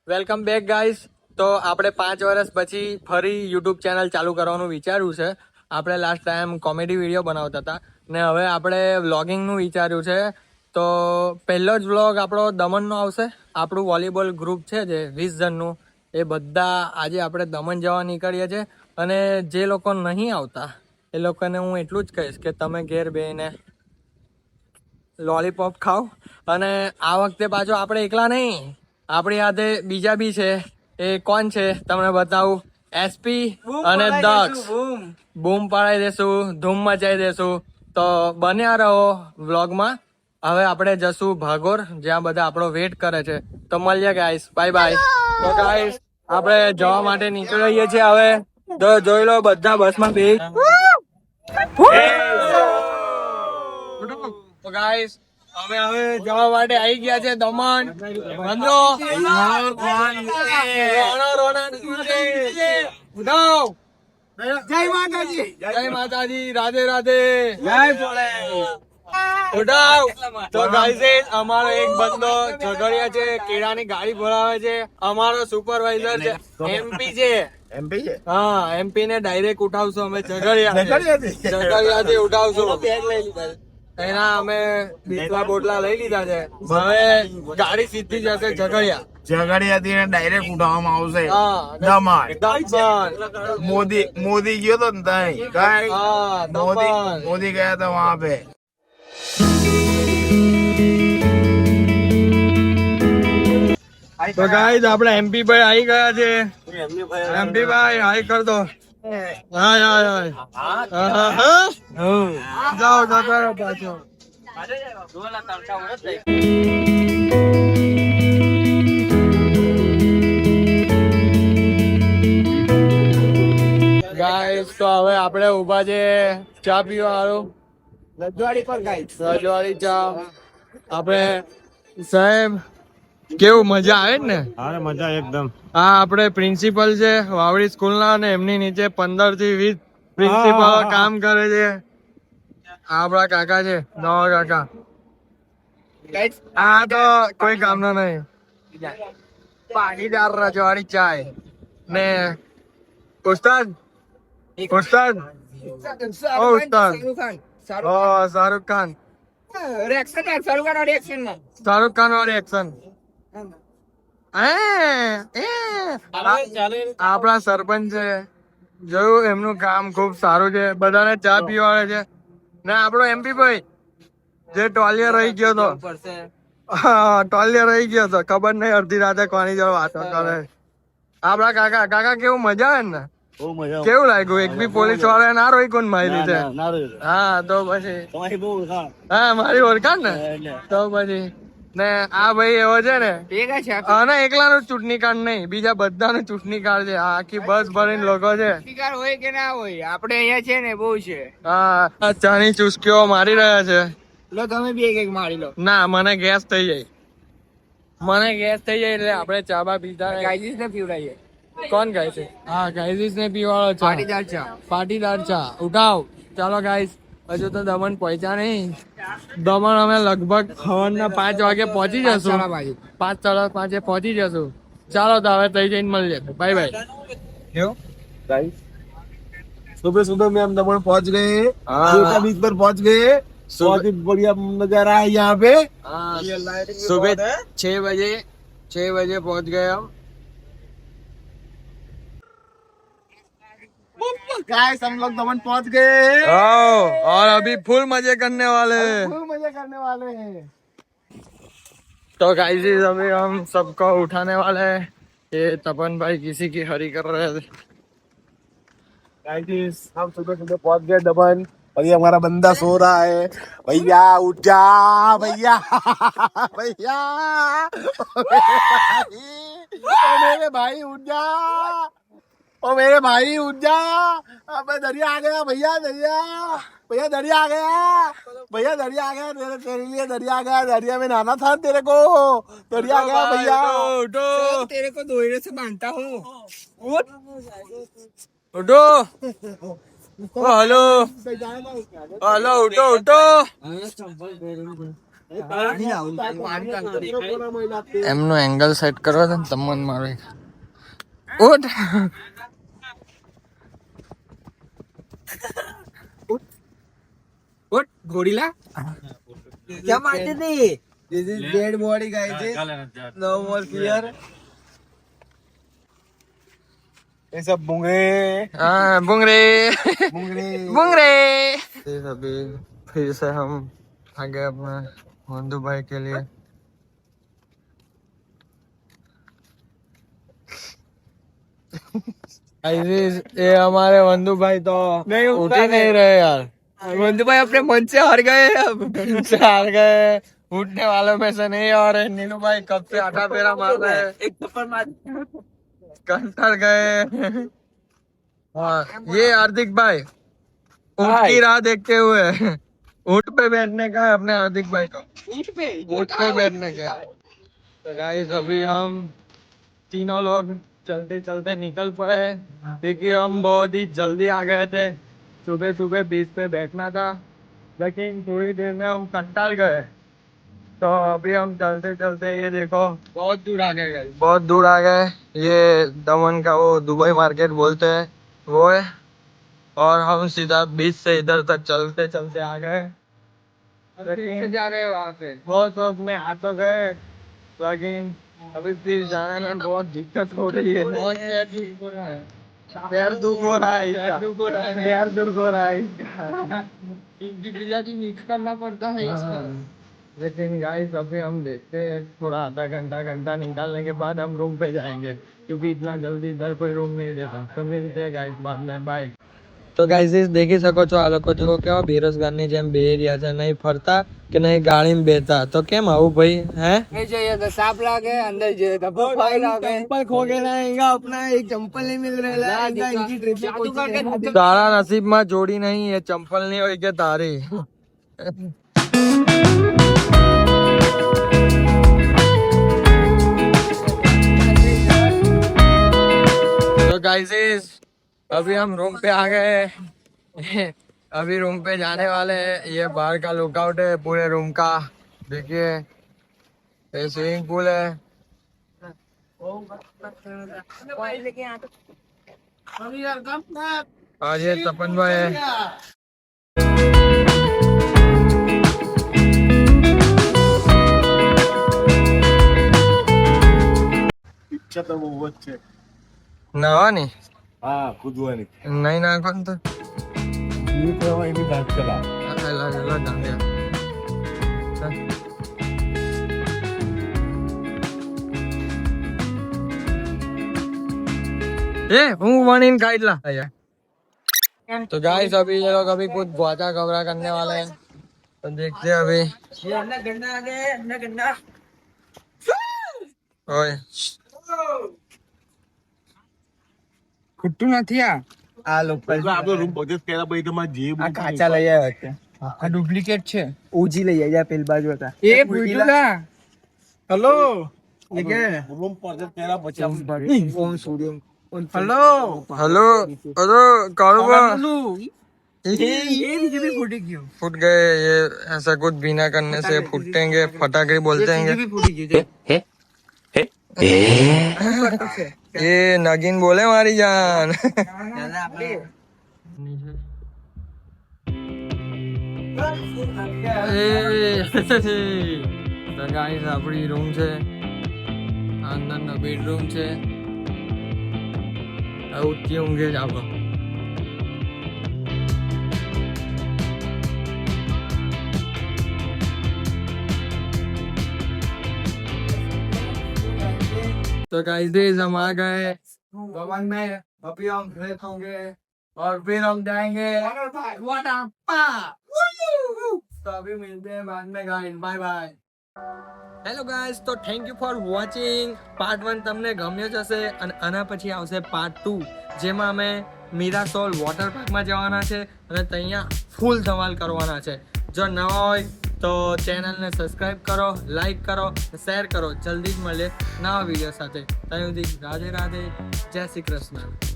Welcome back guys. તો આપણે 5 વર્ષ પછી ફરી યુટ્યુબ ચેનલ ચાલુ કરવાનું વિચાર્યું છે. આપણે લાસ્ટ ટાઈમ કોમેડી વિડીયો બનાવતા હતા ને હવે આપણે વ્લોગિંગનું વિચાર્યું છે. તો પહેલો જ વ્લોગ આપણો દમણનો આવશે. આપણું વોલીબોલ ગ્રુપ છે જે 20 જણનું, એ બધા આજે આપણે દમણ જવા નીકળીએ છીએ. અને જે લોકો નહીં આવતા એ લોકોને હું એટલું જ કહીશ કે તમે ઘેર બેહીને લોલીપોપ ખાઓ. અને આ વખતે પાછો આપણે એકલા નહીં, આપણી સાથે બીજા બી છે. એ કોણ છે તમને બતાવું. એસપી અને દક્ષ. બૂમ પડાઈ દેશું, ધૂમ મચાઈ દેશું. તો બન્યા રહો વ્લોગમાં. હવે આપણે જશું ભાગોર, જ્યાં બધા આપણો વેટ કરે છે. તો મળીએ ગાઈસ, બાય બાય. તો ગાઈસ આપણે જવા માટે નીકળી રહીએ છીએ. હવે તો જોઈ લો બધા બસમાં બે. તો ગાઈસ અમે હવે જવા માટે આવી ગયા છે દમણ. બંધો જય માતાજી, જય માતાજી, રાધે રાધે, જય ભોલે. ઉઠાવ. તો ગાઈસ અમારો એક બંદો ઝઘડિયા છે, કેળાની ગાડી ભરાવે છે. અમારો સુપરવાઇઝર છે એમપી છે. એમપી છે? હા, એમપી ને ડાયરેક્ટ ઉઠાવશું અમે ઝઘડિયાથી ઉઠાવશું. એના અમે બીટલા બોટલા લઈ લીધા છે. હવે ગાડી સીધી જશે ઝઘડિયાથી ડાયરેક્ટ ઉઠાવવામાં આવશે. દમણ મોદી ગયો તો ને મોદી ગયા તો વહાં પે. તો ગાઈસ આપણે એમપી ભાઈ આવી ગયા છે. એમપી ભાઈ હાઈ કર દો. હાય હાય હાય. જાઓ જતા પાછો. ગાઈસ તો હવે આપણે ઉભા છે ચા પીવા વાળું રજવાડી પર. ગાઈસ રજવાડી ચા. આપણે સાહેબ કેવું મજા આવે ને? અરે મજા એકદમ. હા, આપણે પ્રિન્સિપલ છે વાવડી સ્કૂલ ના, અને એમની નીચે 15 થી 20 પ્રિન્સિપલ કામ કરે છે. આપડા કાકા છે, નવા કાકા. આ તો કોઈ કામનો નહીં. પાટીદાર રજવાડી ચાય ને ઉસ્તાદ ઉસ્તાદ ઓ ઉસ્તાદ ઓ શાહરુખ ખાન. શાહરુખ ખાન વાળી એક્શન. આપણા સરપંચ છે, જોયું એમનું કામ ખુબ સારું છે. બધાને ચા પીવાડે છે. ને આપણો એમપી ભાઈ જે ટોલિયા રહી ગયો હતો, ટોલિયા રહી ગયો હતો, ખબર નહીં અડધી રાતે કોની જોડે વાતો કરે. આપડા કાકા. કાકા કેવું મજા આવે ને? કેવું લાગ્યું? એક બી પોલીસ વાળા ના રોઈ કોણ મારી છે? હા તો પછી હા મારી ઓળખાણ ને. તો પછી ને આ ભાઈ એવો છે ને, અને એકલાનું ચૂંટણી કાર્ડ નહીં, બીજા બધાનું ચૂંટણી કાર્ડ છે. આખી બસ ભરીને લોકો છે. હોય કે ના હોય, આપણે અહીંયા છે ને બહુ છે. હા, ચાની ચુસ્કીઓ મારી રહ્યા છે. લો તમે બી એક મારી લો. ના, મને ગેસ થઈ જાય. એટલે આપણે ચા બા પીતા ગાઈઝીસ ને પીવડાવીએ. કોણ ગાય છે? હા, ગાઈઝીસ ને પીવાળો ચા. પાટીદાર ચા. ઉઠાવ. ચાલો ગાઈસ, હજુ તો દમણ પહોંચ્યા નહીં. દમણ અમે લગભગ સવારના 5 વાગે પહોંચી જશું. 5:30 પહોંચી જશું. ચાલો તો હવે તઈ જઈને મળીએ. Bye bye. सुबह सुबह में हम दमन पहुंच गए, कोटा बीच पर पहुंच गए. बहुत ही बढ़िया नजारा है यहाँ पे. सुबह 6 बजे पहुंच गए हम. गाइस हम लोग दमन पहुंच गए और अभी फुल मजे करने वाले हैं. फुल मजे करने वाले हैं. तो गाइस अभी हम सबको उठाने वाले हैं. ये तपन भाई किसी की हरी कर रहे थे. गाइस हम सुबह सुबह पहुंच गए दमन. और ये हमारा बंदा सो रहा है. भैया उठ जा भैया. भैया ओ मेरे भाई उठ जा. ओ मेरे भाई उठ जा. अबे दरिया आ गया भैया. दरिया दरिया आ गया. भैया दरिया आ गया. तेरे लिए दरिया आ गया. दरिया में नहाना था तेरे को. दरिया आ गया भैया. उठो तेरे को दोहरे से बांधता हूँ. उठो. हेलो उठो. એમનો એંગલ સેટ કરો છે ને તમને મારો એક ઉઠ ઉઠ ગોરીલા क्या मारते थे this is dead body guys no more fear ये सब बुंगे हाँ बुंगरे बुंगरे बुंगरे अभी फिर से हम आ गए अपने बंधु भाई के लिए ये हमारे बंधु भाई तो नहीं उठता उठ ही नहीं रहे यार बंधु भाई अपने मन से हार गए अब से हार गए उठने वालों में से नहीं और नीलू भाई कब से आटा फेरा मार रहे हैं एक थप्पड़ मार कंटर गए हाँ ये हार्दिक भाई ऊँट की राह देखते हुए ऊँट पे बैठने का है अपने हार्दिक भाई को ऊँट पे ऊँट पे बैठने का है। तो गाइस अभी हम तीनों लोग चलते चलते निकल पड़े क्योंकि हम बहुत ही जल्दी आ गए थे सुबह सुबह बीच पे बैठना था लेकिन थोड़ी देर में हम कंटाल गए तो अभी हम चलते चलते ये देखो बहुत दूर आ गए बहुत दूर आ गए ये दमन का वो दुबई मार्केट बोलते हैं वो है और हम सीधा बीच से इधर तक चलते चलते आ गए जा रहे वहाँ पे बहुत वक्त में आ तो गए लेकिन अभी फिर जाने में बहुत दिक्कत हो रही है पैर दुख हो रहा है इसका। पैर दुख हो रहा है इसका। मिक्स करना पड़ता है इसका लेकिन गाइस अभी हम देखते हैं थोड़ा आधा घंटा निकालने के बाद हम रूम पे जाएंगे क्योंकि इतना जल्दी इधर कोई रूम नहीं देता तो मिलते हैं गाइस बाद में बाय તો ગાઈઝ દેખી શકો છો આ લોકો જો કેવા બેરોજગારની જેમ બેહી રહ્યા છે નહીં ફરતા કે નહીં ગાડીમાં બેતા તો કેમ આવું ભાઈ હે नहीं चाहिए तो सांप लागे अंदर जाए तो फाइल लागे चंपल खो गया है अपना एक चंपल नहीं मिल रहा है इनकी ट्रिप तारा नसीब में जोड़ी नहीं है चंपल नहीं होई के तारी तो गाइस अभी हम रूम पे आ गए अभी रूम पे जाने वाले हैं ये बाहर का लुकआउट है पूरे रूम का देखिए ये स्विमिंग पूल है और ये तपन भाई है ઈચ્છા તો બહુ જ છે નવાની હા કૂદવાની નહીં નાખો ને તો એ પ્રમાણે એની વાત કરા ये हूँ वन इन गाइड ला तो गाइस अभी ये लोग अभी कुछ ग्वाचा कवरा करने वाले हैं तो देखते हैं अभी ये अंदर गन्ना आ गए अंदर गन्ना ओए ખુટ્ટું નથી આ લોકલ આપણો રૂમ પહોંચે પહેલા ભાઈ તમારે જે આ કાચા લઈ આવ્યા છે આ ડુપ્લિકેટ છે ઓજી લઈ આવ્યા પેલ બાજુ હતા એ ફૂટલા હેલો એ કે રૂમ પહોંચે પહેલા પછી ઓમ સૂર્ય હેલો हेलो अरे कारोबार ये भी फूटी क्यों फूट गए ये ऐसा कुछ बिना करने से फूटेंगे फटाके बोलते हैं भी फूटी क्यों ये नगीन बोले हमारी जान તો ગાઈસ આપણી રૂમ છે અંદરનો બેડરૂમ છે ઉઠી ઊંઘે જ આપણો तो गाइस हम आ गए भवन में अभी हम फ्रेश होंगे और फिर हम जाएंगे वाटर पार्क तो अभी मिलते हैं बाद में guys bye bye hello guys તો thank you for watching part 1 તમને ગમ્યો જ હશે અને આના પછી આવશે પાર્ટ 2 જેમાં અમે મીરાસોલ વોટર પાર્કમાં જવાના છે અને ત્યાં ફૂલ ધમાલ કરવાના છે જો નવા હોય તો ચેનલને સબસ્ક્રાઇબ કરો લાઈક કરો શેર કરો જલ્દી જ મળીએ નવા વિડીયો સાથે ત્યાં સુધી રાધે રાધે જય શ્રી કૃષ્ણ